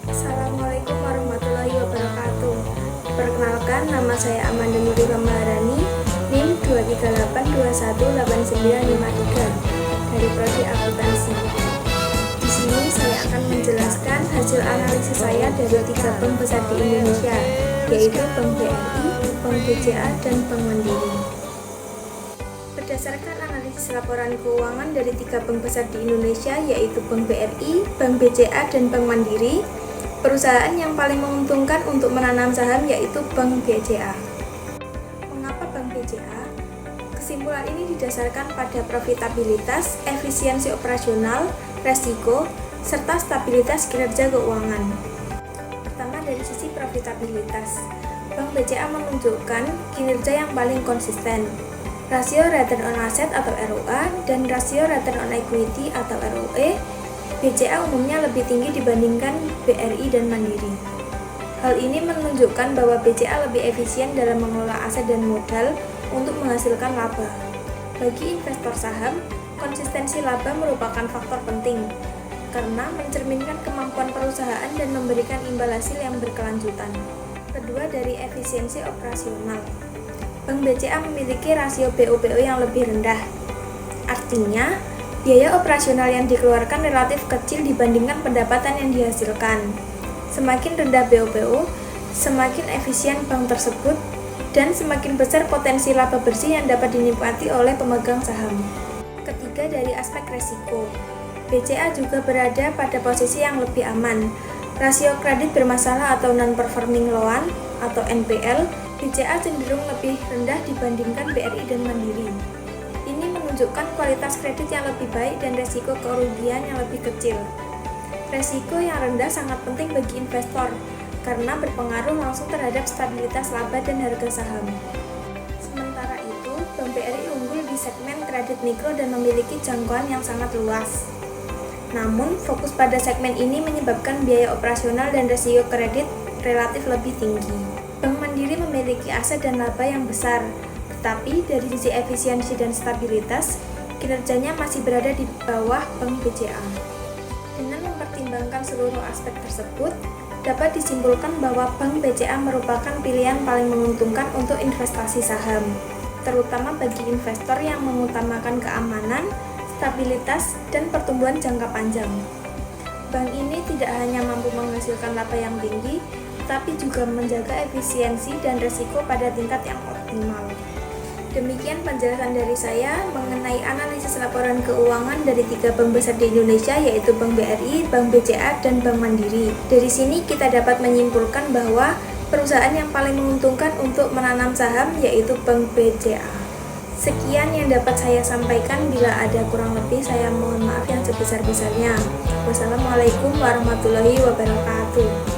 Assalamualaikum warahmatullahi wabarakatuh. Perkenalkan, nama saya Amanda Nurila Maharani, NIM 238218953 dari Prodi Akuntansi. Di sini saya akan menjelaskan hasil analisis saya dari 3 bank besar di Indonesia, yaitu Bank BRI, Bank BCA, dan Bank Mandiri. Berdasarkan analisis laporan keuangan dari 3 bank besar di Indonesia, yaitu Bank BRI, Bank BCA, dan Bank Mandiri, perusahaan yang paling menguntungkan untuk menanam saham yaitu Bank BCA. Mengapa Bank BCA? Kesimpulan ini didasarkan pada profitabilitas, efisiensi operasional, resiko, serta stabilitas kinerja keuangan. Pertama, dari sisi profitabilitas, Bank BCA menunjukkan kinerja yang paling konsisten. Rasio return on asset atau ROA dan rasio return on equity atau ROE BCA umumnya lebih tinggi dibandingkan BRI dan Mandiri. Hal ini menunjukkan bahwa BCA lebih efisien dalam mengelola aset dan modal untuk menghasilkan laba. Bagi investor saham, konsistensi laba merupakan faktor penting karena mencerminkan kemampuan perusahaan dan memberikan imbal hasil yang berkelanjutan. Kedua, dari efisiensi operasional. Bank BCA memiliki rasio BOPO yang lebih rendah. Artinya, biaya operasional yang dikeluarkan relatif kecil dibandingkan pendapatan yang dihasilkan. Semakin rendah BOPO, semakin efisien bank tersebut, dan semakin besar potensi laba bersih yang dapat dinikmati oleh pemegang saham. Ketiga, dari aspek resiko. BCA juga berada pada posisi yang lebih aman. Rasio kredit bermasalah atau non-performing loan atau NPL, BCA cenderung lebih rendah dibandingkan BRI dan Mandiri. Ini menunjukkan kualitas kredit yang lebih baik dan resiko kerugian yang lebih kecil. Resiko yang rendah sangat penting bagi investor karena berpengaruh langsung terhadap stabilitas laba dan harga saham. Sementara itu, Bank BRI unggul di segmen kredit mikro dan memiliki jangkauan yang sangat luas. Namun, fokus pada segmen ini menyebabkan biaya operasional dan resiko kredit relatif lebih tinggi. Bank Mandiri memiliki aset dan laba yang besar, tetapi dari sisi efisiensi dan stabilitas, kinerjanya masih berada di bawah Bank BCA. Dengan mempertimbangkan seluruh aspek tersebut, dapat disimpulkan bahwa Bank BCA merupakan pilihan paling menguntungkan untuk investasi saham, terutama bagi investor yang mengutamakan keamanan, stabilitas, dan pertumbuhan jangka panjang. Bank ini tidak hanya mampu menghasilkan laba yang tinggi, tapi juga menjaga efisiensi dan risiko pada tingkat yang optimal. Demikian penjelasan dari saya mengenai analisis laporan keuangan dari 3 bank besar di Indonesia, yaitu Bank BRI, Bank BCA, dan Bank Mandiri. Dari sini kita dapat menyimpulkan bahwa perusahaan yang paling menguntungkan untuk menanam saham yaitu Bank BCA. Sekian yang dapat saya sampaikan, bila ada kurang lebih saya mohon maaf yang sebesar-besarnya. Wassalamualaikum warahmatullahi wabarakatuh.